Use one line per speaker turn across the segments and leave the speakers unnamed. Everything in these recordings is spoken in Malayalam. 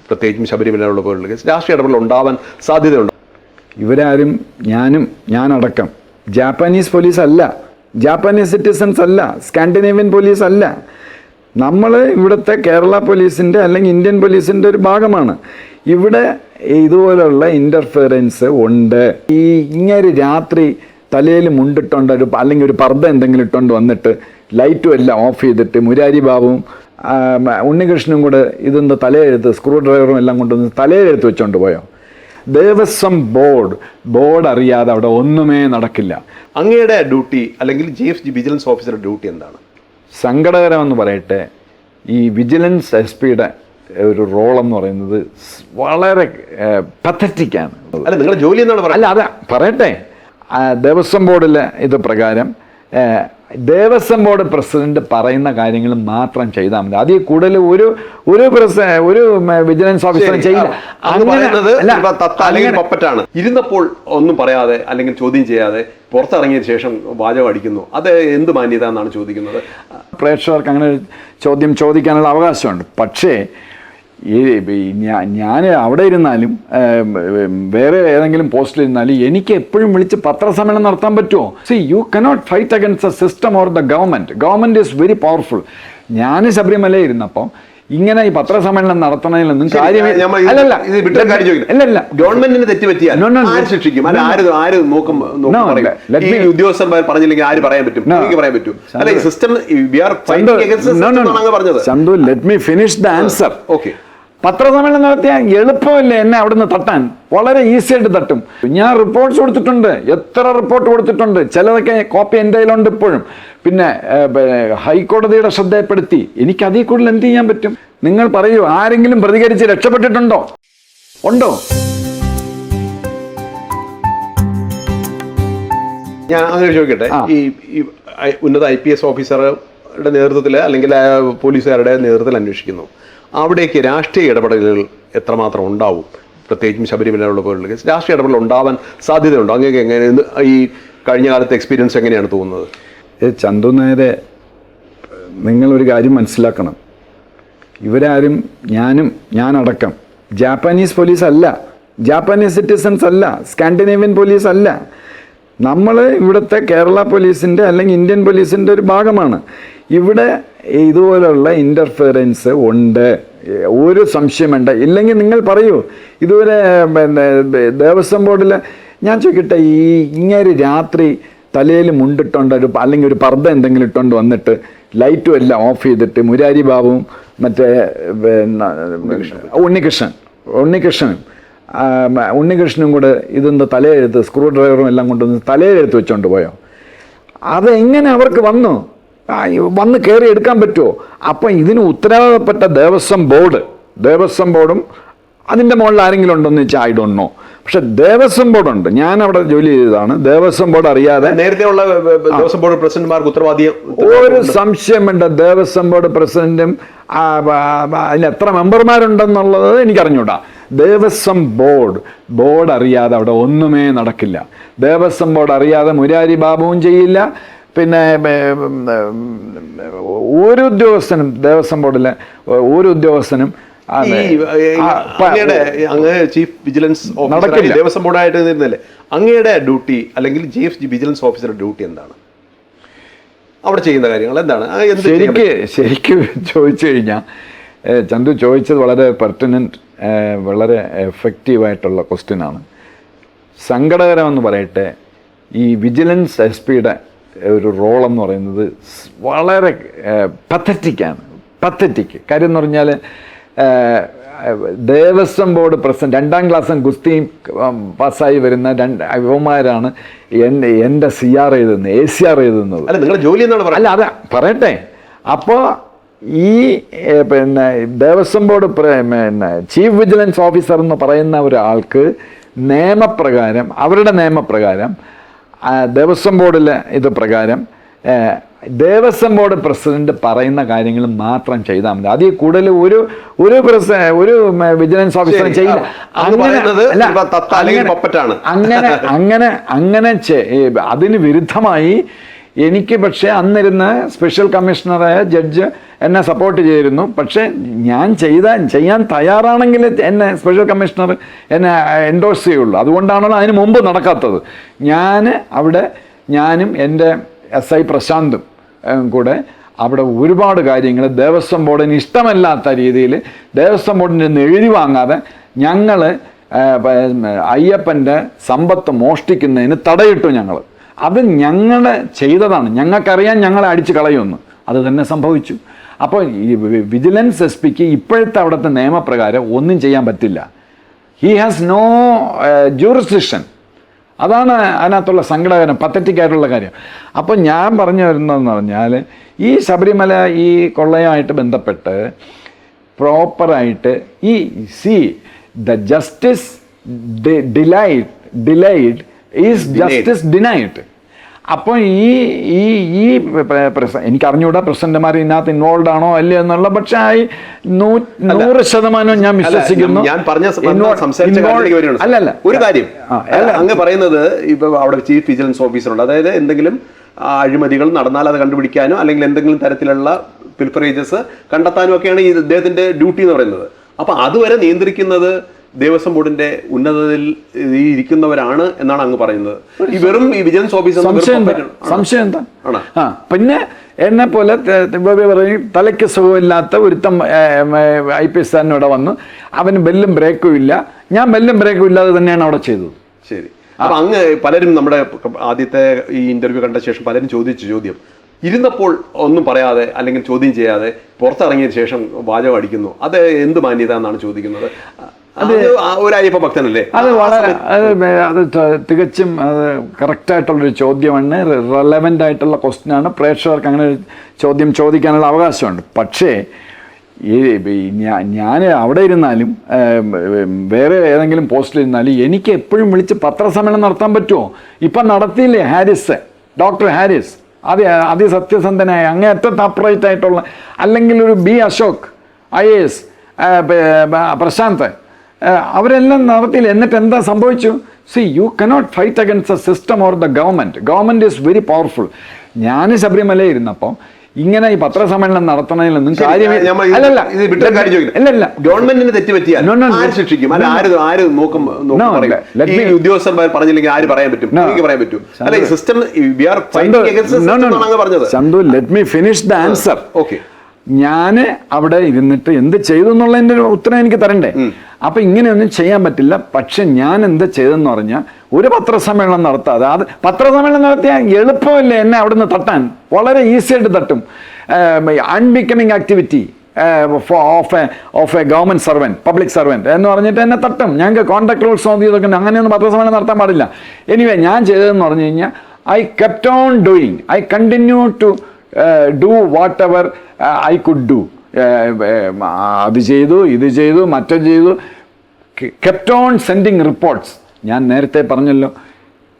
പ്രത്യേകിച്ചും ശബരിമലയുള്ള പോലുള്ള കേസ് രാഷ്ട്രീയ ഇടപെടൽ ഉണ്ടാവാൻ സാധ്യതയുണ്ട്?
ഇവരാരും ഞാനടക്കം ജാപ്പാനീസ് പോലീസ് അല്ല, ജാപ്പാനീസ് സിറ്റിസൺസ് അല്ല, സ്കാൻഡിനേവിയൻ പോലീസ് അല്ല. നമ്മൾ ഇവിടുത്തെ കേരള പോലീസിൻ്റെ അല്ലെങ്കിൽ ഇന്ത്യൻ പോലീസിൻ്റെ ഒരു ഭാഗമാണ്. ഇവിടെ ഇതുപോലുള്ള ഇൻ്റർഫിയറൻസ് ഉണ്ട്. ഇങ്ങനെ രാത്രി തലയിൽ മുണ്ടിട്ടുണ്ട് അല്ലെങ്കിൽ ഒരു പർദ്ദ എന്തെങ്കിലും ഇട്ടുകൊണ്ട് വന്നിട്ട് ലൈറ്റും എല്ലാം ഓഫ് ചെയ്തിട്ട് മുരാരി ബാബുവും ഉണ്ണികൃഷ്ണനും കൂടെ ഇതെന്ത് തലയെഴുത്ത് സ്ക്രൂ ഡ്രൈവറും എല്ലാം കൊണ്ടുവന്ന് തലയിലെടുത്ത് വെച്ചുകൊണ്ട് പോയോ? ദേവസ്വം ബോർഡ് അറിയാതെ അവിടെ ഒന്നുമേ നടക്കില്ല.
അങ്ങയുടെ ഡ്യൂട്ടി അല്ലെങ്കിൽ GFG വിജിലൻസ് ഓഫീസറുടെ ഡ്യൂട്ടി എന്താണ്?
സങ്കടകരമെന്ന് പറയട്ടെ, ഈ വിജിലൻസ് SP-യുടെ ഒരു റോളെന്ന് പറയുന്നത് വളരെ പത്തറ്റിക്കാണ്.
അല്ല, നിങ്ങളുടെ ജോലി എന്നാണ് പറയുന്നത്.
അല്ല, അതാ പറയട്ടെ. ദേവസ്വം ബോർഡിലെ ഇത് പ്രകാരം ദേവസ്വം ബോർഡ് പ്രസിഡന്റ് പറയുന്ന കാര്യങ്ങൾ മാത്രം ചെയ്താൽ മതി. അതിൽ കൂടുതൽ ഒരു വിജിലൻസ് ഓഫീസറും ചെയ്യില്ല.
പപ്പറ്റാണ്. ഇരുന്നപ്പോൾ ഒന്നും പറയാതെ അല്ലെങ്കിൽ ചോദ്യം ചെയ്യാതെ പുറത്തിറങ്ങിയ ശേഷം വാചകം അടിക്കുന്നു. അത് എന്ത് മാന്യത എന്നാണ് ചോദിക്കുന്നത്?
പ്രേക്ഷകർക്ക് അങ്ങനെ ചോദ്യം ചോദിക്കാനുള്ള അവകാശമുണ്ട്. പക്ഷേ ഞാൻ അവിടെ ഇരുന്നാലും വേറെ ഏതെങ്കിലും പോസ്റ്റിൽ ഇരുന്നാലും എനിക്ക് എപ്പോഴും വിളിച്ച് പത്രസമ്മേളനം നടത്താൻ പറ്റുമോ? You cannot fight against the system or the government is very powerful. ഞാൻ ശബരിമല ഇരുന്നപ്പോൾ ഇങ്ങനെ ഈ പത്രസമ്മേളനം നടത്തണതിലൊന്നും കാര്യമില്ല.
ഗവൺമെന്റിന് തെറ്റുപറ്റിയാൽ ശിക്ഷിക്കും. ഉദ്യോഗസ്ഥന്മാർ പറഞ്ഞില്ലെങ്കിൽ ആര് പറയാൻ പറ്റും? പറയാൻ പറ്റും. അല്ല, ഈ സിസ്റ്റം പറഞ്ഞത്.
Chandu, let me finish the answer.
Okay.
പത്രസമ്മേളനം നടത്തിയാൽ എളുപ്പമല്ലേ എന്നെ അവിടുന്ന് തട്ടാൻ? വളരെ ഈസി ആയിട്ട് തട്ടും. ഞാൻ റിപ്പോർട്ട്സ് കൊടുത്തിട്ടുണ്ട്, എത്ര റിപ്പോർട്ട് കൊടുത്തിട്ടുണ്ട്. ചിലതൊക്കെ കോപ്പി എൻ്റെ കയ്യിലുണ്ട് ഇപ്പോഴും. പിന്നെ ഹൈക്കോടതിയുടെ ശ്രദ്ധയപ്പെടുത്തി. എനിക്ക് അതിൽ കൂടുതൽ എന്ത് ചെയ്യാൻ പറ്റും? നിങ്ങൾ പറയൂ, ആരെങ്കിലും പ്രതികരിച്ച് രക്ഷപ്പെട്ടിട്ടുണ്ടോ? ഉണ്ടോ?
ഞാൻ അങ്ങനെ ചോദിക്കട്ടെ, ഈ ഉന്നത IPS ഓഫീസറുടെ നേതൃത്വത്തിൽ അല്ലെങ്കിൽ പോലീസുകാരുടെ നേതൃത്വത്തിൽ അന്വേഷിക്കുന്നു. അവിടേക്ക് രാഷ്ട്രീയ ഇടപെടലുകൾ എത്രമാത്രം ഉണ്ടാവും? പ്രത്യേകിച്ചും ശബരിമലയുള്ള പോലുള്ള കേസ് രാഷ്ട്രീയ ഇടപെടൽ ഉണ്ടാവാൻ സാധ്യതയുണ്ടോ? അങ്ങനെയൊക്കെ എങ്ങനെ ഈ കഴിഞ്ഞ കാലത്തെ എക്സ്പീരിയൻസ് എങ്ങനെയാണ് തോന്നുന്നത്?
ചന്തു നേരെ നിങ്ങളൊരു കാര്യം മനസ്സിലാക്കണം. ഇവരാരും ഞാനടക്കം ജാപ്പാനീസ് പോലീസ് അല്ല, ജാപ്പാനീസ് സിറ്റിസൺസ് അല്ല, സ്കാൻഡിനേവിയൻ പോലീസ് അല്ല. നമ്മൾ ഇവിടുത്തെ കേരള പോലീസിൻ്റെ അല്ലെങ്കിൽ ഇന്ത്യൻ പോലീസിൻ്റെ ഒരു ഭാഗമാണ്. ഇവിടെ ഇതുപോലുള്ള ഇൻ്റർഫിയറൻസ് ഉണ്ട്, ഒരു സംശയം വേണ്ട. ഇല്ലെങ്കിൽ നിങ്ങൾ പറയൂ. ഇതുവരെ ദേവസ്വം ബോർഡിൽ ഞാൻ ചോദിക്കട്ടെ, ഇങ്ങനെ രാത്രി തലയിൽ മുണ്ടിട്ടുണ്ട് അല്ലെങ്കിൽ ഒരു പർദ്ദ എന്തെങ്കിലും ഇട്ടുകൊണ്ട് വന്നിട്ട് ലൈറ്റും എല്ലാം ഓഫ് ചെയ്തിട്ട് മുരാരി ബാബുവും മറ്റേ ഉണ്ണികൃഷ്ണനും കൂടെ ഇതെന്ത് തലയെഴുത്ത് സ്ക്രൂ ഡ്രൈവറും എല്ലാം കൊണ്ടുവന്ന് തലയിലെടുത്ത് വെച്ചുകൊണ്ട് പോയോ? അതെങ്ങനെ അവർക്ക് വന്ന് കയറി എടുക്കാൻ പറ്റുമോ? അപ്പം ഇതിന് ഉത്തരവാദപ്പെട്ട ദേവസ്വം ബോർഡും അതിൻ്റെ മുകളിൽ ആരെങ്കിലും ഉണ്ടോയെന്ന് വെച്ചാൽ ഐ ഡോണ്ട് നോ. പക്ഷെ ദേവസ്വം ബോർഡുണ്ട്. ഞാൻ അവിടെ ജോലി ചെയ്തതാണ്. ദേവസ്വം ബോർഡ് അറിയാതെ
നേരത്തെയുള്ള ദേവസ്വം ബോർഡ് പ്രസിഡന്റുമാർക്ക് ഉത്തരവാദിയം
ഒരു സംശയമുണ്ട്. ദേവസ്വം ബോർഡ് പ്രസിഡന്റും അതിന് എത്ര മെമ്പർമാരുണ്ടെന്നുള്ളത് എനിക്കറിഞ്ഞൂടാ. ദേവസ്വം ബോർഡ് അറിയാതെ അവിടെ ഒന്നുമേ നടക്കില്ല. ദേവസ്വം ബോർഡ് അറിയാതെ മുരാരി ബാബുവും ചെയ്യില്ല. പിന്നെ ഒരു ഉദ്യോഗസ്ഥനും ദേവസ്വം ബോർഡിലെ ഒരു ഉദ്യോഗസ്ഥനും
ചീഫ് വിജിലൻസ് ഓഫീസർ ദേവസ്വം ബോർഡായിട്ട് നിന്നല്ലേ? അങ്ങയുടെ ഡ്യൂട്ടി അല്ലെങ്കിൽ GFG വിജിലൻസ് ഓഫീസറുടെ ഡ്യൂട്ടി എന്താണ്? അവിടെ ചെയ്യുന്ന കാര്യങ്ങൾ എന്താണ്?
ശരിക്കും ചോദിച്ചു കഴിഞ്ഞാൽ ചന്തു ചോദിച്ചത് വളരെ പെർട്ടിനൻറ്റ്, വളരെ എഫക്റ്റീവായിട്ടുള്ള ക്വസ്റ്റ്യനാണ്. സങ്കടകരമെന്ന് പറയട്ടെ, ഈ വിജിലൻസ് SP-യുടെ ഒരു റോളെന്ന് പറയുന്നത് വളരെ പത്തറ്റിക്കാണ്. കാര്യം എന്ന് പറഞ്ഞാൽ ദേവസ്വം ബോർഡ് പ്രസിഡന്റ് 2ാം ക്ലാസ്സും ഗുസ്തിയും പാസ്സായി വരുന്ന യുവമാരാണ് എൻ്റെ CR എഴുതുന്നത്, ACR എഴുതുന്നത്.
അല്ല, നിങ്ങളുടെ ജോലി എന്നാണ് പറയുന്നത്.
അല്ല, അതാ പറയട്ടെ. അപ്പോൾ ഈ Devaswom board chief vigilance officer എന്ന് പറയുന്ന ഒരാൾക്ക് അവരുടെ നിയമപ്രകാരം ദേവസ്വം ബോർഡിലെ ഇത് പ്രകാരം ദേവസ്വം ബോർഡ് പ്രസിഡന്റ് പറയുന്ന കാര്യങ്ങൾ മാത്രം ചെയ്താൽ മതി. അതിൽ കൂടുതൽ ഒരു വിജിലൻസ് ഓഫീസറും ചെയ്യില്ല. അങ്ങനെ അതിന് വിരുദ്ധമായി എനിക്ക് പക്ഷേ അന്നിരുന്ന സ്പെഷ്യൽ കമ്മീഷണറായ ജഡ്ജ് എന്നെ സപ്പോർട്ട് ചെയ്തിരുന്നു. പക്ഷേ ഞാൻ ചെയ്യാൻ തയ്യാറാണെങ്കിൽ എന്നെ സ്പെഷ്യൽ കമ്മീഷണർ എന്നെ എൻഡോഴ്സ് ചെയ്യുള്ളൂ. അതുകൊണ്ടാണല്ലോ അതിന് മുമ്പ് നടക്കാത്തത്. ഞാനും എൻ്റെ SI പ്രശാന്തും കൂടെ അവിടെ ഒരുപാട് കാര്യങ്ങൾ ദേവസ്വം ബോർഡിന് ഇഷ്ടമല്ലാത്ത രീതിയിൽ ദേവസ്വം ബോർഡിൻ്റെ നിന്ന് എഴുതി വാങ്ങാതെ ഞങ്ങൾ അയ്യപ്പൻ്റെ സമ്പത്ത് മോഷ്ടിക്കുന്നതിന് തടയിട്ടു. അത് ഞങ്ങൾ ചെയ്തതാണ്. ഞങ്ങൾക്കറിയാൻ ഞങ്ങളെ അടിച്ച് കളയുമെന്ന്. അത് തന്നെ സംഭവിച്ചു. അപ്പോൾ ഈ വിജിലൻസ് SP ഇപ്പോഴത്തെ അവിടുത്തെ നിയമപ്രകാരം ഒന്നും ചെയ്യാൻ പറ്റില്ല. He has no jurisdiction. അതാണ് അതിനകത്തുള്ള സങ്കടകരം, പത്തറ്റിക് ആയിട്ടുള്ള കാര്യം. അപ്പോൾ ഞാൻ പറഞ്ഞു വരുന്നതെന്ന് പറഞ്ഞാൽ ഈ ശബരിമല ഈ കൊള്ളയുമായിട്ട് ബന്ധപ്പെട്ട് പ്രോപ്പറായിട്ട് the justice delayed is justice denied. അപ്പോൾ എനിക്ക് അറിഞ്ഞുകൂടാ പ്രസിഡന്റുമാർ ഇതിനകത്ത് ഇൻവോൾവ് ആണോ അല്ലേ എന്നുള്ള, പക്ഷേ 100% ഞാൻ വിശ്വസിക്കുന്നു.
അല്ല ഒരു കാര്യം അങ്ങ് പറയുന്നത്, ഇപ്പൊ അവിടെ ചീഫ് വിജിലൻസ് ഓഫീസറുണ്ട്, അതായത് എന്തെങ്കിലും അഴിമതികൾ നടന്നാൽ അത് കണ്ടുപിടിക്കാനോ അല്ലെങ്കിൽ എന്തെങ്കിലും തരത്തിലുള്ള പിൽഫറേജസ് കണ്ടെത്താനും ഒക്കെയാണ് ഈ ഇദ്ദേഹത്തിന്റെ ഡ്യൂട്ടി എന്ന് പറയുന്നത്. അപ്പൊ അതുവരെ നിയന്ത്രിക്കുന്നത് ദേവസ്വം ബോർഡിന്റെ ഉന്നതത്തിൽ ഇരിക്കുന്നവരാണ് എന്നാണ് അങ്ങ് പറയുന്നത്. ഈ വെറും ഈ വിജിലൻസ് ഓഫീസർ
സംശയം എന്താ? പിന്നെ എന്നെ പോലെ തലയ്ക്ക് സുഖമില്ലാത്ത ഒരുത്തം IPS ഇവിടെ വന്നു, അവന് ബെല്ലും ബ്രേക്കും ഇല്ല. ഞാൻ ബെല്ലും ബ്രേക്കും ഇല്ലാതെ തന്നെയാണ് അവിടെ ചെയ്തത്.
ശരി. അപ്പൊ അങ്ങ് പലരും നമ്മുടെ ആദ്യത്തെ ഈ ഇന്റർവ്യൂ കണ്ട ശേഷം പലരും ചോദിച്ച ചോദ്യം, ഇരുന്നപ്പോൾ ഒന്നും പറയാതെ അല്ലെങ്കിൽ ചോദ്യം ചെയ്യാതെ പുറത്തിറങ്ങിയ ശേഷം വാചകം അടിക്കുന്നു, അത് എന്ത് മാന്യത എന്നാണ് ചോദിക്കുന്നത്. അത് ഒരു അയ്യപ്പ ഭക്തനല്ലേ?
അത് തികച്ചും കറക്റ്റായിട്ടുള്ളൊരു ചോദ്യമാണ്. റെലവൻ്റ് ആയിട്ടുള്ള ക്വസ്റ്റ്യനാണ്. പ്രേക്ഷകർക്ക് അങ്ങനെ ഒരു ചോദ്യം ചോദിക്കാനുള്ള അവകാശമുണ്ട്. പക്ഷേ ഞാൻ അവിടെ ഇരുന്നാലും വേറെ ഏതെങ്കിലും പോസ്റ്റിലിരുന്നാലും എനിക്ക് എപ്പോഴും വിളിച്ച് പത്രസമ്മേളനം നടത്താൻ പറ്റുമോ? ഇപ്പം നടത്തിയില്ലേ ഡോക്ടർ ഹാരിസ്, അതിസത്യസന്ധനായ അങ്ങേയറ്റത്ത് അപ്രൈറ്റ് ആയിട്ടുള്ള, അല്ലെങ്കിൽ ഒരു B അശോക് IAS, പ്രശാന്ത്, അവരെല്ലാം നടത്തിയില്ല. എന്നിട്ട് എന്താ സംഭവിച്ചു? You cannot fight against the system or the government is very powerful. ഞാൻ ശബരിമല ഇരുന്നപ്പോൾ ഇങ്ങനെ ഈ പത്രസമ്മേളനം നടത്തണതിലൊന്നും കാര്യമേ
ഗവൺമെന്റിന് തെറ്റുപറ്റിയാൽ ശിക്ഷിക്കും. ഉദ്യോഗസ്ഥന്മാർ പറഞ്ഞില്ലെങ്കിൽ ആര് പറയാൻ പറ്റും? പറയാൻ പറ്റും.
Chandu, let me finish the answer. Okay, ഞാൻ അവിടെ ഇരുന്നിട്ട് എന്ത് ചെയ്തു എന്നുള്ളതിൻ്റെ ഉത്തരം എനിക്ക് തരണ്ടേ? അപ്പം ഇങ്ങനെയൊന്നും ചെയ്യാൻ പറ്റില്ല. പക്ഷെ ഞാൻ എന്ത് ചെയ്തെന്ന് പറഞ്ഞാൽ ഒരു പത്രസമ്മേളനം നടത്താതെ, അത് പത്രസമ്മേളനം നടത്തിയാൽ എളുപ്പമല്ലേ എന്നെ അവിടുന്ന് തട്ടാൻ? വളരെ ഈസി ആയിട്ട് തട്ടും. Unbecoming activity of A government servant, public servant എന്ന് പറഞ്ഞിട്ട് എന്നെ തട്ടും. ഞങ്ങൾക്ക് കോൺട്രാക്ട് റൂൾസ് ഇതൊക്കെ അങ്ങനെയൊന്നും പത്രസമ്മേളനം നടത്താൻ പാടില്ല. എനിവേ, ഞാൻ ചെയ്തതെന്ന് പറഞ്ഞു കഴിഞ്ഞാൽ I kept on doing, I continue to do whatever I could do. അത് ചെയ്തു, ഇത് ചെയ്തു, മറ്റോ ചെയ്തു, കെപ്റ്റ് ഓൺ സെൻഡിങ് റിപ്പോർട്ട്സ്. ഞാൻ നേരത്തെ പറഞ്ഞല്ലോ,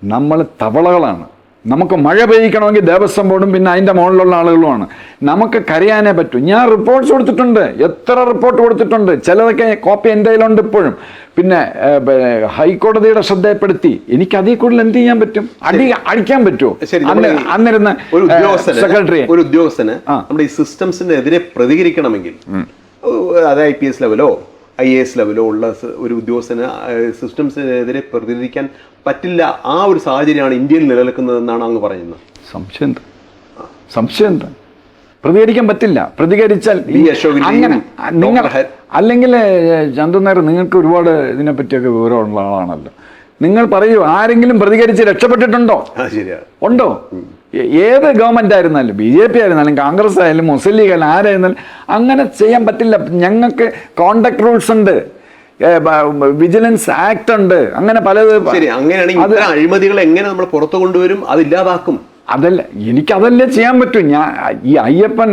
നമ്മൾ തവളകളാണ്. നമുക്ക് മഴ പെയ്യിക്കണമെങ്കിൽ ദേവസ്വം ബോർഡും പിന്നെ അതിൻ്റെ മുകളിലുള്ള ആളുകളുമാണ്. നമുക്ക് കരയാനേ പറ്റൂ. ഞാൻ റിപ്പോർട്ട്സ് കൊടുത്തിട്ടുണ്ട്, എത്ര റിപ്പോർട്ട് കൊടുത്തിട്ടുണ്ട്. ചിലതൊക്കെ കോപ്പി എൻ്റെ കയ്യിലുണ്ട് ഇപ്പോഴും. പിന്നെ ഹൈക്കോടതിയുടെ ശ്രദ്ധയപ്പെടുത്തി. എനിക്ക് അതിൽ കൂടുതൽ എന്ത് ചെയ്യാൻ പറ്റും? അടിക്കാൻ പറ്റുമോ? അന്നിരുന്ന സെക്രട്ടറി,
ഒരു ഉദ്യോഗസ്ഥന് നമ്മുടെ ഈ സിസ്റ്റംസിനെതിരെ പ്രതികരിക്കണമെങ്കിൽ, അത് IPS ലെവലോ IAS ലെവലോ ഉള്ള ഒരു ഉദ്യോഗസ്ഥന് സിസ്റ്റംസിനെതിരെ പ്രതികരിക്കാൻ പറ്റില്ല. ആ ഒരു സാഹചര്യമാണ് ഇന്ത്യയിൽ നിലനിൽക്കുന്നതെന്നാണ് അങ്ങ് പറയുന്നത്.
സംശയം എന്താ? പ്രതികരിക്കാൻ പറ്റില്ല. പ്രതികരിച്ചാൽ അങ്ങനെ നിങ്ങൾ, അല്ലെങ്കിൽ ചന്തു നായർ, നിങ്ങൾക്ക് ഒരുപാട് ഇതിനെപ്പറ്റിയൊക്കെ വിവരമുള്ള ആളാണല്ലോ. നിങ്ങൾ പറയൂ, ആരെങ്കിലും പ്രതികരിച്ച് രക്ഷപ്പെട്ടിട്ടുണ്ടോ? ഉണ്ടോ? ഏത് ഗവൺമെൻറ് ആയിരുന്നാലും, BJP ആയിരുന്നാലും, കോൺഗ്രസ് ആയാലും, മുസ്ലിം ലീഗ് ആയാലും, ആരായിരുന്നാലും അങ്ങനെ ചെയ്യാൻ പറ്റില്ല. ഞങ്ങൾക്ക് കോണ്ടാക്ട് റൂൾസ് ഉണ്ട്, വിജിലൻസ് ആക്ട് ഉണ്ട്, അങ്ങനെ പലത്.
അങ്ങനെയാണെങ്കിൽ അഴിമതികൾ എങ്ങനെ നമ്മൾ പുറത്തു കൊണ്ടുവരും, അതില്ലാതാക്കും?
അതല്ല, എനിക്കതല്ലേ ചെയ്യാൻ പറ്റും. ഈ അയ്യപ്പൻ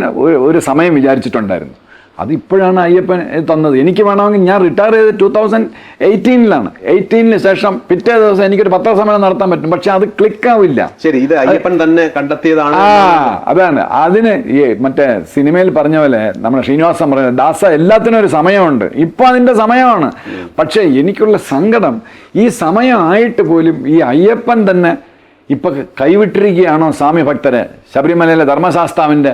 ഒരു സമയം വിചാരിച്ചിട്ടുണ്ടായിരുന്നു. അതിപ്പോഴാണ് അയ്യപ്പൻ തന്നത്. എനിക്ക് വേണമെങ്കിൽ ഞാൻ റിട്ടയർ ചെയ്ത് 2018 18 ശേഷം പിറ്റേ ദിവസം എനിക്കൊരു പത്രസമ്മേളനം നടത്താൻ പറ്റും. പക്ഷെ അത് ക്ലിക്കാവില്ല.
ശരി, ഇത് അയ്യപ്പൻ തന്നെ കണ്ടെത്തിയതാണ്.
അതാണ്. അതിന് ഈ മറ്റേ സിനിമയിൽ പറഞ്ഞ പോലെ നമ്മുടെ ശ്രീനിവാസൻ പറഞ്ഞ ദാസ, എല്ലാത്തിനും ഒരു സമയമുണ്ട്. ഇപ്പൊ അതിന്റെ സമയമാണ്. പക്ഷെ എനിക്കുള്ള സങ്കടം, ഈ സമയമായിട്ട് പോലും ഈ അയ്യപ്പൻ തന്നെ ഇപ്പം കൈവിട്ടിരിക്കുകയാണോ സ്വാമി ഭക്തരെ, ശബരിമലയിലെ ധർമ്മശാസ്താവിൻ്റെ?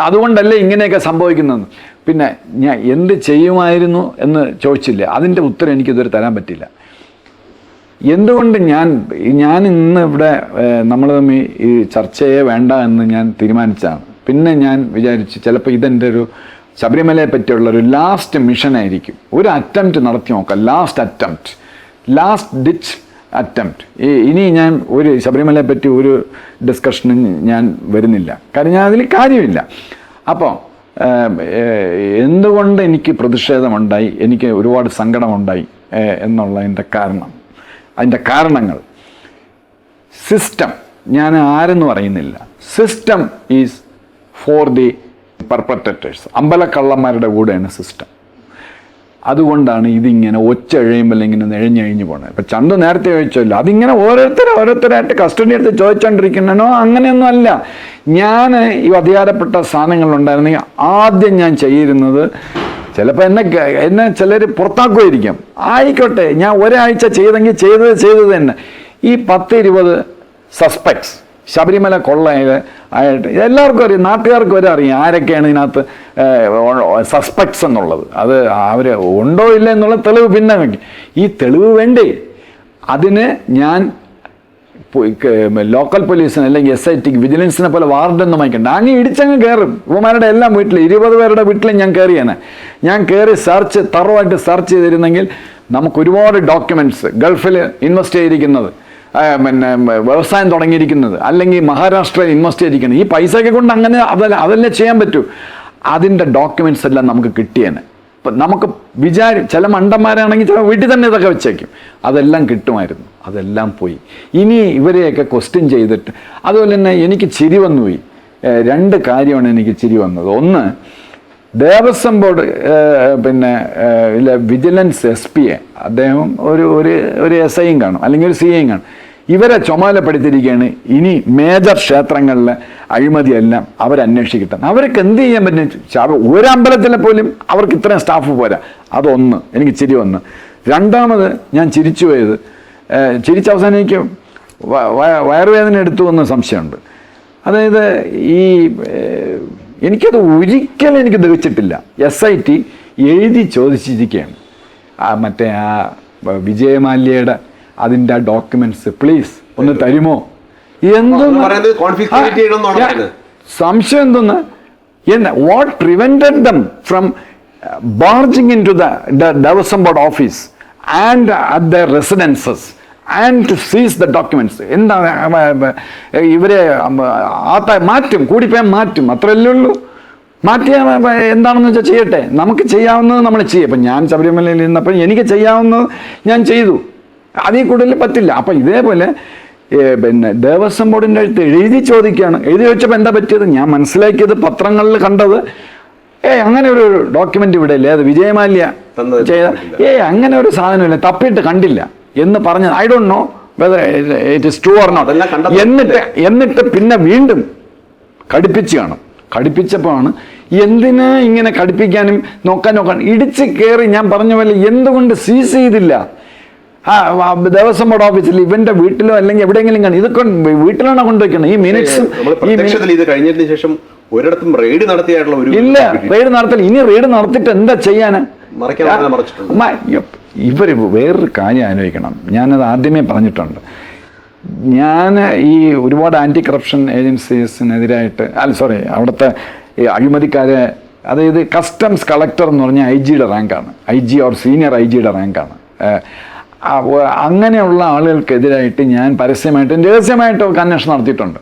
അതുകൊണ്ടല്ലേ ഇങ്ങനെയൊക്കെ സംഭവിക്കുന്നത്. പിന്നെ ഞാൻ എന്ത് ചെയ്യുമായിരുന്നു എന്ന് ചോദിച്ചില്ലേ, അതിൻ്റെ ഉത്തരം എനിക്കിതുവരെ തരാൻ പറ്റില്ല. എന്തുകൊണ്ട് ഞാൻ ഇന്ന് ഇവിടെ നമ്മൾ തമ്മിൽ ഈ ചർച്ചയെ വേണ്ട എന്ന് ഞാൻ തീരുമാനിച്ചതാണ്. പിന്നെ ഞാൻ വിചാരിച്ചു ചിലപ്പോൾ ഇതെൻ്റെ ഒരു ശബരിമലയെ പറ്റിയുള്ള ഒരു ലാസ്റ്റ് മിഷനായിരിക്കും. ഒരു അറ്റംപ്റ്റ് നടത്തി നോക്കാം, ലാസ്റ്റ് ഡിച്ച് അറ്റംപ്റ്റ്. ഇനി ഞാൻ ഒരു ശബരിമലയെ പറ്റി ഒരു ഡിസ്കഷനും ഞാൻ വരുന്നില്ല, കാരണം ഞാൻ അതിൽ കാര്യമില്ല. അപ്പോൾ എന്തുകൊണ്ട് എനിക്ക് പ്രതിഷേധമുണ്ടായി, എനിക്ക് ഒരുപാട് സങ്കടമുണ്ടായി എന്നുള്ളതിൻ്റെ കാരണങ്ങൾ സിസ്റ്റം, ഞാൻ ആരെന്ന് പറയുന്നില്ല, system is for the perpetrators. അമ്പലക്കള്ളന്മാരുടെ കൂടെയാണ് സിസ്റ്റം. അതുകൊണ്ടാണ് ഇതിങ്ങനെ ഒച്ച എഴയുമ്പോൾ ഇങ്ങനെ നിഴഞ്ഞഴിഞ്ഞു പോകണത്. ഇപ്പം ചന്തു നേരത്തെ ചോദിച്ചല്ലോ, അതിങ്ങനെ ഓരോരുത്തരായിട്ട് കസ്റ്റഡി എടുത്ത് ചോദിച്ചുകൊണ്ടിരിക്കണോ? അങ്ങനെയൊന്നും അല്ല. ഞാൻ ഈ അധികാരപ്പെട്ട സ്ഥാനങ്ങളിലുണ്ടായിരുന്നെങ്കിൽ ആദ്യം ഞാൻ ചെയ്യുന്നത്, ചിലപ്പോൾ എന്നെ ചിലർ പുറത്താക്കുമായിരിക്കും, ആയിക്കോട്ടെ, ഞാൻ ഒരാഴ്ച ചെയ്തെങ്കിൽ ചെയ്തത് തന്നെ. ഈ 10-20 സസ്പെക്ട്സ് ശബരിമല കൊള്ളയിൽ ആയിട്ട് എല്ലാവർക്കും അറിയാം, നാട്ടുകാർക്ക് വരെ അറിയാം ആരൊക്കെയാണ് ഇതിനകത്ത് സസ്പെക്ട്സ് എന്നുള്ളത്. അത് അവർ ഉണ്ടോ ഇല്ല എന്നുള്ള തെളിവ് പിന്നെ വയ്ക്കും. ഈ തെളിവ് വേണ്ടേ? അതിന് ഞാൻ ലോക്കൽ പോലീസിന് അല്ലെങ്കിൽ SIT വിജിലൻസിനെ പോലെ വാർഡൊന്നും വായിക്കണ്ട, അങ്ങ് ഇടിച്ചങ്ങ് കയറും. ഇവന്മാരുടെ എല്ലാം വീട്ടിൽ 20 പേരുടെ വീട്ടിലും ഞാൻ കയറിയാണ്. ഞാൻ കയറി തറവായിട്ട് സെർച്ച് ചെയ്തിരുന്നെങ്കിൽ നമുക്ക് ഒരുപാട് ഡോക്യുമെൻറ്റ്സ്, ഗൾഫിൽ ഇൻവെസ്റ്റ് ചെയ്തിരിക്കുന്നത്, പിന്നെ വ്യവസായം തുടങ്ങിയിരിക്കുന്നത്, അല്ലെങ്കിൽ മഹാരാഷ്ട്രയിൽ ഇൻവെസ്റ്റ് ചെയ്തിരിക്കുന്നത്, ഈ പൈസയൊക്കെ കൊണ്ട് അങ്ങനെ അതല്ലേ ചെയ്യാൻ പറ്റൂ. അതിൻ്റെ ഡോക്യുമെൻറ്റ്സ് എല്ലാം നമുക്ക് കിട്ടിയേനെ. ഇപ്പം നമുക്ക് ചില മണ്ടന്മാരാണെങ്കിൽ ചില വീട്ടിൽ തന്നെ ഇതൊക്കെ വെച്ചേക്കും, അതെല്ലാം കിട്ടുമായിരുന്നു. അതെല്ലാം പോയി. ഇനി ഇവരെയൊക്കെ ക്വസ്റ്റ്യൻ ചെയ്തിട്ട്, അതുപോലെ തന്നെ എനിക്ക് ചിരി വന്നുപോയി. 2 കാര്യമാണ് എനിക്ക് ചിരി വന്നത്. ഒന്ന്, ദേവസ്വം ബോർഡ് വിജിലൻസ് SP അദ്ദേഹം ഒരു SIയും കാണും, അല്ലെങ്കിൽ ഒരു CIയും കാണും. ഇവരെ ചുമതലപ്പെടുത്തിയിരിക്കുകയാണ് ഇനി മേജർ ക്ഷേത്രങ്ങളിൽ അഴിമതിയെല്ലാം അവരന്വേഷിക്കട്ടെ. അവർക്ക് എന്ത് ചെയ്യാൻ പറ്റും? ഒരു അമ്പലത്തിലെ പോലും അവർക്ക് ഇത്രയും സ്റ്റാഫ് പോരാ. അതൊന്ന്, എനിക്ക് ചിരി വന്ന്. രണ്ടാമത് ഞാൻ ചിരിച്ചു പോയത്, ചിരിച്ചവസാനം എനിക്ക് വയറുവേദന എടുത്തു എന്ന സംശയമുണ്ട്. അതായത് എനിക്കത് ഒരിക്കലും എനിക്ക് ദഹിച്ചിട്ടില്ല. SIT എഴുതി ചോദിച്ചിരിക്കുകയാണ് മറ്റേ വിജയമാല്യയുടെ അതിൻ്റെ ഡോക്യുമെന്റ്സ് പ്ലീസ് ഒന്ന് തരുമോ? സംശയം എന്തെന്ന്, what prevented them from barging in to the Devaswom board office and at the residences and to seize the documents? എന്താ ഇവരെ കൂടിപ്പോയാൽ മാറ്റും, അത്രയല്ലേ ഉള്ളൂ. മാറ്റിയ എന്താണെന്ന് വെച്ചാൽ ചെയ്യട്ടെ, നമുക്ക് ചെയ്യാവുന്നത് നമ്മൾ ചെയ്യും. അപ്പം ഞാൻ ശബരിമലയിൽ ഇരുന്നപ്പോൾ എനിക്ക് ചെയ്യാവുന്നത് ഞാൻ ചെയ്തു, അതിൽ കൂടുതൽ പറ്റില്ല. അപ്പം ഇതേപോലെ ദേവസ്വം ബോർഡിൻ്റെ അടുത്ത് എഴുതി ചോദിക്കുകയാണ്. എഴുതി ചോദിച്ചപ്പോൾ എന്താ പറ്റിയത്? ഞാൻ മനസ്സിലാക്കിയത്, പത്രങ്ങളിൽ കണ്ടത്, അങ്ങനെ ഒരു ഡോക്യുമെന്റ് ഇവിടെ ഇല്ലേ, അത് വിജയമാല്യ ചെയ്ത, അങ്ങനെ ഒരു സാധനമില്ല, തപ്പിയിട്ട് കണ്ടില്ല എന്ന് പറഞ്ഞത്. I don't know whether it is true or not. എന്നിട്ട് പിന്നെ വീണ്ടും കടുപ്പിച്ച് കാണും. കടുപ്പിച്ചപ്പോഴാണ് എന്തിനാ ഇങ്ങനെ കടുപ്പിക്കാനും നോക്കാൻ ഇടിച്ച് കയറി. ഞാൻ പറഞ്ഞ പോലെ എന്തുകൊണ്ട് സീസ് ചെയ്തില്ല ദേവസ്വം ബോർഡ് ഓഫീസിൽ, ഇവന്റെ വീട്ടിലോ അല്ലെങ്കിൽ എവിടെയെങ്കിലും കാണും. ഇതൊക്കെ വീട്ടിലാണോ കൊണ്ടുവയ്ക്കണം? ഈ മിനിറ്റ്സും
ഇത് കഴിഞ്ഞതിന് ശേഷം ഒരിടത്തും റെയ്ഡ് നടത്തിയായിട്ടുള്ള ഇല്ല,
റെയ്ഡ് നടത്തില്ല. ഇനി റെയ്ഡ് നടത്തിയിട്ട് എന്താ ചെയ്യാന്? ഇവര് വേറൊരു കാര്യം ആലോചിക്കണം. ഞാനത് ആദ്യമേ പറഞ്ഞിട്ടുണ്ട്. ഞാൻ ഈ ഒരുപാട് ആന്റി കറപ്ഷൻ ഏജൻസീസിനെതിരായിട്ട് അവിടുത്തെ അഴിമതിക്കാരെ, അതായത് കസ്റ്റംസ് കളക്ടർ എന്ന് പറഞ്ഞാൽ IG-യുടെ റാങ്കാണ്, IG ഓർ സീനിയർ IG-യുടെ റാങ്കാണ്. അങ്ങനെയുള്ള ആളുകൾക്കെതിരായിട്ട് ഞാൻ പരസ്യമായിട്ടും രഹസ്യമായിട്ടും അന്വേഷണം നടത്തിയിട്ടുണ്ട്.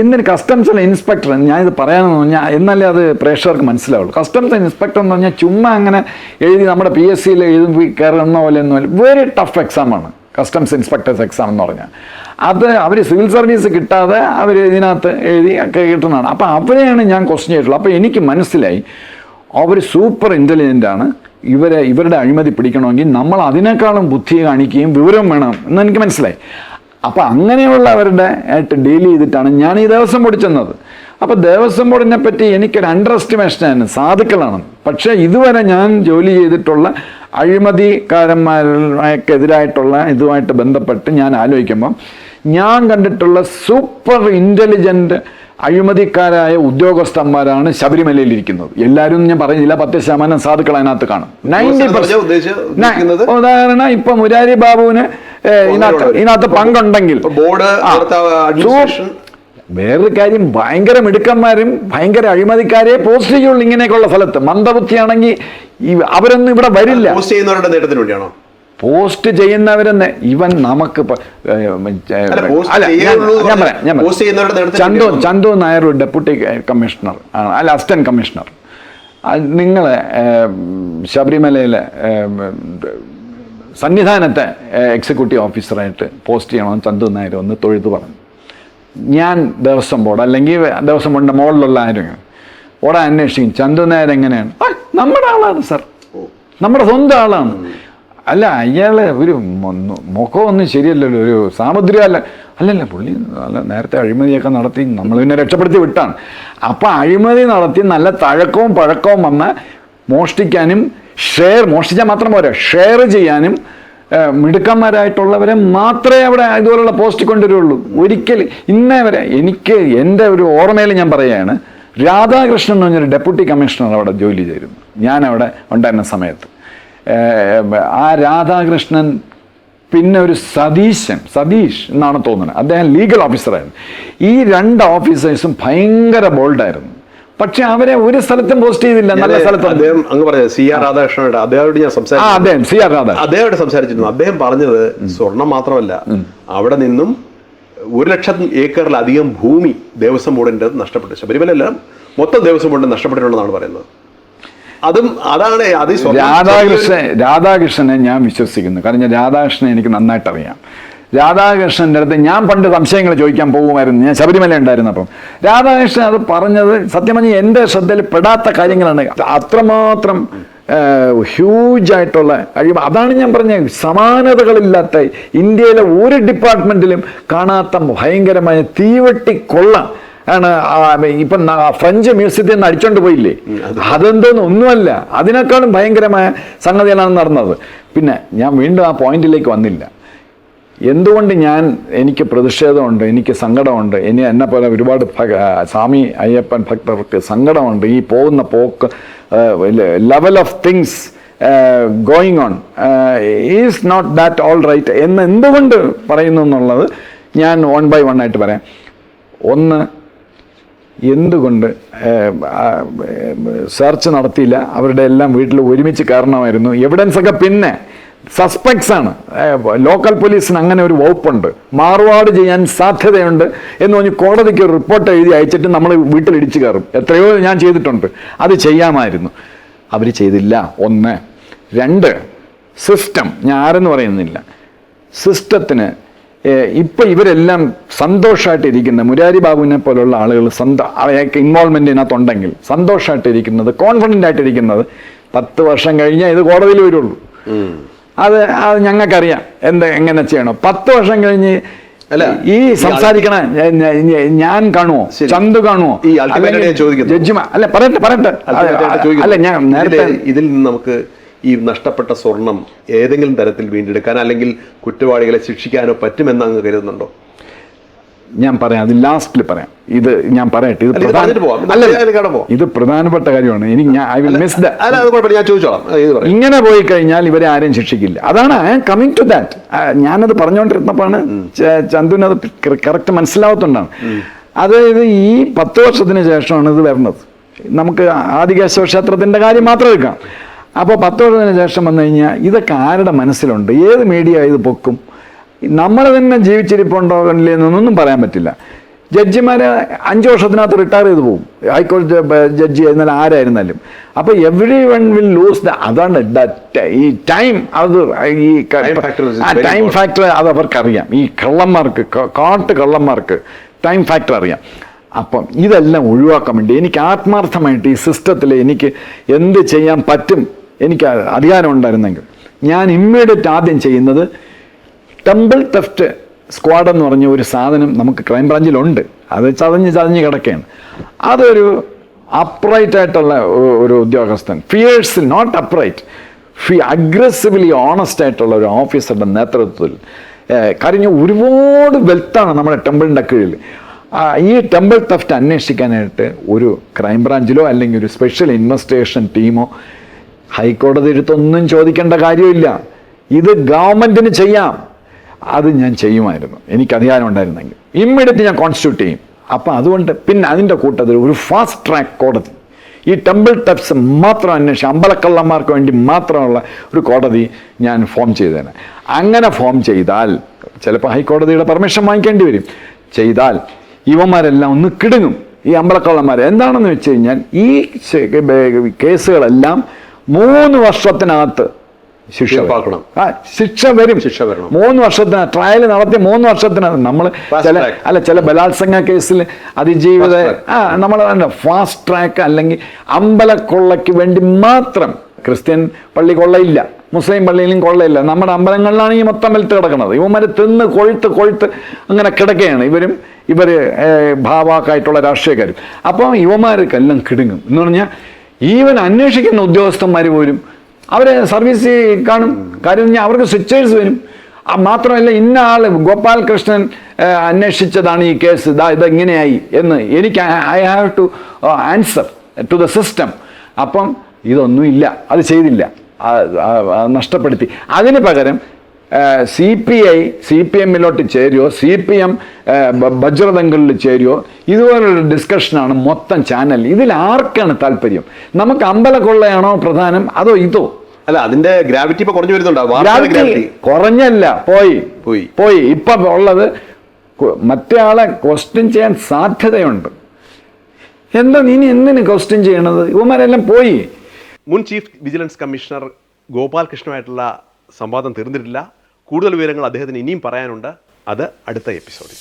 എന്നിട്ട് കസ്റ്റംസിലെ ഇൻസ്പെക്ടർ, ഞാനിത് പറയാനെന്ന് പറഞ്ഞാൽ എന്നാലേ അത് പ്രേക്ഷകർക്ക് മനസ്സിലാവുള്ളൂ. കസ്റ്റംസ് ഇൻസ്പെക്ടർ എന്ന് പറഞ്ഞാൽ ചുമ്മാ അങ്ങനെ എഴുതി നമ്മുടെ PSCയിൽ എഴുതി കയറുന്ന പോലെ ഒന്നുമല്ല, വെരി ടഫ് എക്സാമാണ് കസ്റ്റംസ് ഇൻസ്പെക്ടേഴ്സ് എക്സാം എന്ന് പറഞ്ഞാൽ. അത് അവർ സിവിൽ സർവീസ് കിട്ടാതെ അവർ ഇതിനകത്ത് എഴുതി ഒക്കെ കിട്ടുന്നതാണ്. അപ്പോൾ അവരെയാണ് ഞാൻ ക്വസ്റ്റ്യൻ ചെയ്തിട്ടുള്ളത്. അപ്പോൾ എനിക്ക് മനസ്സിലായി അവർ സൂപ്പർ ഇൻ്റലിജൻ്റ് ആണ്. ഇവരുടെ അഴിമതി പിടിക്കണമെങ്കിൽ നമ്മൾ അതിനേക്കാളും ബുദ്ധി കാണിക്കുകയും വിവരം വേണം എന്ന് എനിക്ക് മനസ്സിലായി. അപ്പം അങ്ങനെയുള്ളവരുടെ ആയിട്ട് ഡീൽ ചെയ്തിട്ടാണ് ഞാൻ ഈ ദേവസ്വം ബോർഡിൽ ചെന്നത്. അപ്പോൾ ദേവസ്വം ബോർഡിനെ പറ്റി എനിക്കൊരു അണ്ടർ എസ്റ്റിമേഷനാണ്, സാധുക്കളാണ്. പക്ഷേ ഇതുവരെ ഞാൻ ജോലി ചെയ്തിട്ടുള്ള അഴിമതിക്കാരന്മാർക്കെതിരായിട്ടുള്ള ഇതുമായിട്ട് ബന്ധപ്പെട്ട് ഞാൻ ആലോചിക്കുമ്പം ഞാൻ കണ്ടിട്ടുള്ള സൂപ്പർ ഇൻ്റലിജൻ്റ് അഴിമതിക്കാരായ ഉദ്യോഗസ്ഥന്മാരാണ് ശബരിമലയിൽ ഇരിക്കുന്നത്. എല്ലാവരും ഞാൻ പറയുന്നില്ല, 10% സാധുക്കൾ അതിനകത്ത് കാണും. 90%. ഉദാഹരണം ഇപ്പൊ മുരാരി ബാബുവിന് ഇതിനകത്ത് പങ്കുണ്ടെങ്കിൽ വേറൊരു കാര്യം, ഭയങ്കര മിടുക്കന്മാരും ഭയങ്കര അഴിമതിക്കാരെ പോസ്റ്റ് ചെയ്യുള്ളൂ ഇങ്ങനെയൊക്കെയുള്ള സ്ഥലത്ത്. മന്ദബുദ്ധിയാണെങ്കിൽ അവരൊന്നും ഇവിടെ വരില്ല. പോസ്റ്റ് ചെയ്യുന്നവരെന്ന് ഇവൻ നമുക്ക് ചന്തു നായർ ഡെപ്യൂട്ടി കമ്മീഷണർ ആണ്, അല്ല അസിസ്റ്റന്റ് കമ്മീഷണർ. നിങ്ങൾ ശബരിമലയിലെ സന്നിധാനത്തെ എക്സിക്യൂട്ടീവ് ഓഫീസറായിട്ട് പോസ്റ്റ് ചെയ്യണമെന്ന് ചന്തു നായർ ഒന്ന് തൊഴുതു പറഞ്ഞു. ഞാൻ ദേവസ്വം ബോർഡ് അല്ലെങ്കിൽ ദേവസ്വം ബോർഡിൻ്റെ മുകളിലുള്ള ആരും ഓടെ അന്വേഷിക്കും. ചന്തു നായർ എങ്ങനെയാണ്? നമ്മുടെ ആളാണ് സാർ, നമ്മുടെ സ്വന്തം ആളാണ്. അല്ല അയാൾ ഒരു മുഖമൊന്നും ശരിയല്ലല്ലോ, ഒരു സാമുദ്രിക അല്ലല്ല പുള്ളി നല്ല നേരത്തെ അഴിമതിയൊക്കെ നടത്തി നമ്മൾ പിന്നെ രക്ഷപ്പെടുത്തി വിട്ടാണ്. അപ്പം അഴിമതി നടത്തി നല്ല തഴക്കവും പഴക്കവും വന്ന് മോഷ്ടിക്കാനും മോഷ്ടിച്ചാൽ മാത്രം പോരാ, ഷെയർ ചെയ്യാനും മിടുക്കന്മാരായിട്ടുള്ളവരെ മാത്രമേ അവിടെ ഇതുപോലുള്ള പോസ്റ്റ് കൊണ്ടുവരുള്ളൂ. ഒരിക്കലും ഇന്നേ വരെ എനിക്ക് എൻ്റെ ഒരു ഓർമ്മയിൽ ഞാൻ പറയുകയാണ്, രാധാകൃഷ്ണൻ എന്ന് പറഞ്ഞൊരു ഡെപ്യൂട്ടി കമ്മീഷണർ അവിടെ ജോലി ചെയ്തിരുന്നു ഞാൻ അവിടെ ഉണ്ടായിരുന്ന സമയത്ത്. ആ രാധാകൃഷ്ണൻ, പിന്നെ ഒരു സതീഷ് എന്നാണ് തോന്നുന്നത്, അദ്ദേഹം ലീഗൽ ഓഫീസറായിരുന്നു. ഈ 2 ഓഫീസേഴ്സും ഭയങ്കര ബോൾഡായിരുന്നു. പക്ഷെ അവരെ ഒരു സ്ഥലത്തും പോസ്റ്റ് ചെയ്തില്ല. നല്ല സ്ഥലത്ത്
അദ്ദേഹം അങ്ങ് പറഞ്ഞത് CR രാധാകൃഷ്ണനോട് അദ്ദേഹത്തോട് ഞാൻ അദ്ദേഹത്തോട് സംസാരിച്ചിരുന്നു. അദ്ദേഹം പറഞ്ഞത് സ്വർണം മാത്രമല്ല, അവിടെ നിന്നും 1 ലക്ഷം ഏക്കറിലധികം ഭൂമി ദേവസ്വം ബോർഡിന്റെ നഷ്ടപ്പെട്ടു. ശബരിമല മൊത്തം ദേവസ്വം ബോർഡിന് നഷ്ടപ്പെട്ടിട്ടുള്ളതാണ് പറയുന്നത്. അതാണ്
രാധാകൃഷ്ണനെ ഞാൻ വിശ്വസിക്കുന്നു. കാരണം രാധാകൃഷ്ണനെ എനിക്ക് നന്നായിട്ട് അറിയാം. രാധാകൃഷ്ണൻ്റെ അടുത്ത് ഞാൻ പണ്ട് സംശയങ്ങൾ ചോദിക്കാൻ പോകുമായിരുന്നു, ഞാൻ ശബരിമല ഉണ്ടായിരുന്നപ്പം. രാധാകൃഷ്ണൻ അത് പറഞ്ഞത് സത്യം പറഞ്ഞാൽ എൻ്റെ ശ്രദ്ധയിൽ പെടാത്ത കാര്യങ്ങളാണ്. അത്രമാത്രം ഹ്യൂജായിട്ടുള്ള അതാണ് ഞാൻ പറഞ്ഞത്, സമാനതകളില്ലാത്ത ഇന്ത്യയിലെ ഒരു ഡിപ്പാർട്ട്മെൻറ്റിലും കാണാത്ത ഭയങ്കരമായ തീവെട്ടിക്കൊള്ള ആണ്. ഇപ്പം ഫ്രഞ്ച് മ്യൂസിയത്തിൽ നിന്ന് അടിച്ചോണ്ട് പോയില്ലേ, അതെന്തോന്നും ഒന്നുമല്ല, അതിനേക്കാളും ഭയങ്കരമായ സംഗതികളാണ് നടന്നത്. പിന്നെ ഞാൻ വീണ്ടും ആ പോയിന്റിലേക്ക് വന്നില്ല. എന്തുകൊണ്ട് എനിക്ക് പ്രതിഷേധമുണ്ട്, എനിക്ക് സങ്കടമുണ്ട്, എന്നെ പോലെ ഒരുപാട് സ്വാമി അയ്യപ്പൻ ഭക്തർക്ക് സങ്കടമുണ്ട്. ഈ പോകുന്ന പോക്ക്, level of things going on is not that all right എന്ന് എന്തുകൊണ്ട് പറയുന്നു എന്നുള്ളത് ഞാൻ 1 by 1 ആയിട്ട് പറയാം. ഒന്ന്, എന്തുകൊണ്ട് സെർച്ച് നടത്തിയില്ല? അവരുടെ എല്ലാം വീട്ടിൽ ഒരുമിച്ച് കയറണമായിരുന്നു. എവിഡൻസൊക്കെ പിന്നെ സസ്പെക്ട്സ് ആണ്. ലോക്കൽ പോലീസിന് അങ്ങനെ ഒരു വകുപ്പുണ്ട്, മാറുപാട് ചെയ്യാൻ സാധ്യതയുണ്ട് എന്ന് പറഞ്ഞ് കോടതിക്ക് ഒരു റിപ്പോർട്ട് എഴുതി അയച്ചിട്ട് നമ്മൾ വീട്ടിൽ ഇടിച്ചു കയറും. എത്രയോ ഞാൻ ചെയ്തിട്ടുണ്ട്. അത് ചെയ്യാമായിരുന്നു, അവർ ചെയ്തില്ല. 1. 2, സിസ്റ്റം. ഞാൻ ആരെന്ന് പറയുന്നില്ല, സിസ്റ്റത്തിന് ഇപ്പം ഇവരെല്ലാം സന്തോഷമായിട്ടിരിക്കുന്ന മുരാരി ബാബുവിനെ പോലുള്ള ആളുകൾ അയാൾക്ക് ഇൻവോൾവ്മെൻ്റ് ഇതിനകത്തുണ്ടെങ്കിൽ സന്തോഷമായിട്ടിരിക്കുന്നത്, കോൺഫിഡൻ്റ് ആയിട്ടിരിക്കുന്നത് 10 വർഷം കഴിഞ്ഞാൽ ഇത് കോടതിയിൽ വരുള്ളൂ. അത് ഞങ്ങൾക്കറിയാം എങ്ങനെ ചെയ്യണം. 10 വർഷം കഴിഞ്ഞ് ഈ സംസാരിക്കണ ഞാൻ കാണുമോ, ചന്തു കാണുമോ, ജഡ്ജിമാർ അല്ല പറയട്ടെ. അല്ല ഞാൻ നേരത്തെ
ഇതിൽ നിന്ന് നമുക്ക് ഈ നഷ്ടപ്പെട്ട സ്വർണം ഏതെങ്കിലും തരത്തിൽ വീണ്ടെടുക്കാൻ അല്ലെങ്കിൽ കുറ്റവാളികളെ ശിക്ഷിക്കാനോ പറ്റുമെന്ന് അങ്ങ് കരുതുന്നുണ്ടോ?
ഞാൻ പറയാം, അത് ലാസ്റ്റിൽ പറയാം. ഇത് ഞാൻ പറയട്ടെ, ഇത് പ്രധാനപ്പെട്ട കാര്യമാണ്. ഇങ്ങനെ പോയി കഴിഞ്ഞാൽ ഇവരെ ആരെയും ശിക്ഷിക്കില്ല. അതാണ് I am coming to that. ഞാനത് പറഞ്ഞുകൊണ്ടിരുന്നപ്പോഴാണ് ചന്തുവിന് അത് കറക്റ്റ് മനസ്സിലാവത്തുണ്ടാണ്. അതായത് ഈ 10 വർഷത്തിന് ശേഷമാണ് ഇത് വരുന്നത്. നമുക്ക് ആദികേശവ ക്ഷേത്രത്തിൻ്റെ കാര്യം മാത്രം എടുക്കാം. അപ്പോൾ 10 വർഷത്തിന് ശേഷം വന്നു കഴിഞ്ഞാൽ ഇതൊക്കെ ആരുടെ മനസ്സിലുണ്ട്? ഏത് മീഡിയ ഇത് പൊക്കും? നമ്മൾ തന്നെ ജീവിച്ചിരിപ്പുണ്ടോ എന്നൊന്നും പറയാൻ പറ്റില്ല. ജഡ്ജിമാരെ 5 വർഷത്തിനകത്ത് റിട്ടയർ ചെയ്ത് പോകും, ഹൈക്കോടതി ജഡ്ജി ആയിരുന്നാലും ആരായിരുന്നാലും. അപ്പോൾ എവ്രി വൺ വിൽ ലൂസ് അതാണ് ഈ ടൈം. അത് ഈ ടൈം ഫാക്ടർ അത് അവർക്കറിയാം. ഈ കള്ളന്മാർക്ക് ടൈം ഫാക്ടർ അറിയാം. അപ്പം ഇതെല്ലാം ഒഴിവാക്കാൻ വേണ്ടി എനിക്ക് ആത്മാർത്ഥമായിട്ട് ഈ സിസ്റ്റത്തിൽ എനിക്ക് എന്ത് ചെയ്യാൻ പറ്റും, എനിക്ക് അധികാരം ഉണ്ടായിരുന്നെങ്കിൽ ഞാൻ ഇമ്മീഡിയറ്റ് ആദ്യം ചെയ്യുന്നത് ടെമ്പിൾ തെഫ്റ്റ് സ്ക്വാഡ് എന്ന് പറഞ്ഞ ഒരു സാധനം നമുക്ക് ക്രൈംബ്രാഞ്ചിലുണ്ട്. അത് ചതഞ്ഞ് കിടക്കുകയാണ്. അതൊരു അപ്രൈറ്റ് ആയിട്ടുള്ള ഒരു ഉദ്യോഗസ്ഥൻ, നോട്ട് അപ്രൈറ്റ്, അഗ്രസീവ്ലി ഓണസ്റ്റ് ആയിട്ടുള്ള ഒരു ഓഫീസറുടെ നേതൃത്വത്തിൽ കാരണം ഒരുപാട് വെൽത്താണ് നമ്മുടെ ടെമ്പിളിൻ്റെ കീഴിൽ. ഈ ടെമ്പിൾ തെഫ്റ്റ് അന്വേഷിക്കാനായിട്ട് ഒരു ക്രൈംബ്രാഞ്ചിലോ അല്ലെങ്കിൽ ഒരു സ്പെഷ്യൽ ഇൻവെസ്റ്റിഗേഷൻ ടീമോ ഹൈക്കോടതി എടുത്തൊന്നും ചോദിക്കേണ്ട കാര്യമില്ല. ഇത് ഗവൺമെൻറ്റിന് ചെയ്യാം. അത് ഞാൻ ചെയ്യുമായിരുന്നു, എനിക്ക് അധികാരം ഉണ്ടായിരുന്നെങ്കിൽ. ഇമ്മീഡിയറ്റ് ഞാൻ കോൺസ്റ്റിറ്റ്യൂട്ട് ചെയ്യും. അപ്പം അതുകൊണ്ട് പിന്നെ അതിൻ്റെ കൂട്ടത്തിൽ ഒരു ഫാസ്റ്റ് ട്രാക്ക് കോടതി, ഈ ടെമ്പിൾ തെഫ്റ്റ്സ് മാത്രം അന്വേഷിച്ച് അമ്പലക്കള്ളന്മാർക്ക് വേണ്ടി മാത്രമുള്ള ഒരു കോടതി ഞാൻ ഫോം ചെയ്തേനെ. അങ്ങനെ ഫോം ചെയ്താൽ ചിലപ്പോൾ ഹൈക്കോടതിയുടെ പെർമിഷൻ വാങ്ങിക്കേണ്ടി വരും. ചെയ്താൽ ഇവന്മാരെല്ലാം ഒന്ന് കിടുങ്ങും, ഈ അമ്പലക്കള്ളന്മാർ. എന്താണെന്ന് വെച്ച് കഴിഞ്ഞാൽ ഈ കേസുകളെല്ലാം 3 വർഷത്തിനകത്ത് ശിക്ഷ വരും. 3 വർഷത്തിന് ട്രയൽ നടത്തി 3 വർഷത്തിനകത്ത്. നമ്മൾ ചില ബലാത്സംഗ കേസിൽ അതിജീവിത നമ്മൾ ഫാസ്റ്റ് ട്രാക്ക് അല്ലെങ്കിൽ അമ്പലക്കൊള്ളയ്ക്ക് വേണ്ടി മാത്രം. ക്രിസ്ത്യൻ പള്ളി കൊള്ളയില്ല, മുസ്ലിം പള്ളിയിലും കൊള്ളയില്ല. നമ്മുടെ അമ്പലങ്ങളിലാണ് ഈ മൊത്തം വെൽത്ത് കിടക്കുന്നത്. ഇവന്മാർ തിന്ന് കൊഴുത്ത് അങ്ങനെ കിടക്കുകയാണ്. ഇവർ ഭാവാക്കായിട്ടുള്ള രാഷ്ട്രീയക്കാരും. അപ്പോൾ ഇവന്മാർക്കെല്ലാം കിടുങ്ങും എന്ന് പറഞ്ഞാൽ ഈവൻ അന്വേഷിക്കുന്ന ഉദ്യോഗസ്ഥന്മാർ പോലും അവരെ സർവീസ് കാണും. കാര്യം പറഞ്ഞാൽ അവർക്ക് സ്വിച്ചേഴ്സ് വരും. മാത്രമല്ല, ഇന്ന ആൾ ഗോപാൽ കൃഷ്ണൻ അന്വേഷിച്ചതാണ് ഈ കേസ്, ഇതെങ്ങനെയായി എന്ന് എനിക്ക് I have to answer to the system. അപ്പം ഇതൊന്നുമില്ല, അത് ചെയ്തില്ല, നഷ്ടപ്പെടുത്തി. അതിന് പകരം CPM ചേരുമോ, CPM ബജ്രദംഗളിൽ ചേരുമോ, ഇതുപോലുള്ള ഡിസ്കഷനാണ് മൊത്തം ചാനൽ. ഇതിൽ ആർക്കാണ് താല്പര്യം? നമുക്ക് അമ്പലക്കൊള്ളയാണോ പ്രധാനം, അതോ ഇതോ?
അല്ല, അതിന്റെ ഗ്രാവിറ്റി ഇപ്പൊ കുറഞ്ഞു വരുന്നുണ്ടോ?
കുറഞ്ഞല്ല, പോയി. ഇപ്പൊ ഉള്ളത് മറ്റേ ആളെ ക്വസ്റ്റ്യൻ ചെയ്യാൻ സാധ്യതയുണ്ട്. എന്താ നീ എന്തിനു ക്വസ്റ്റ്യൻ ചെയ്യണത്? ഇവന്മാരെല്ലാം പോയി.
മുൻ ചീഫ് വിജിലൻസ് കമ്മീഷണർ ഗോപാൽ കൃഷ്ണനുമായിട്ടുള്ള സംവാദം തീർന്നിട്ടില്ല. കൂടുതൽ വിവരങ്ങൾ അദ്ദേഹത്തിന് ഇനിയും പറയാനുണ്ട്. അത് അടുത്ത എപ്പിസോഡിൽ.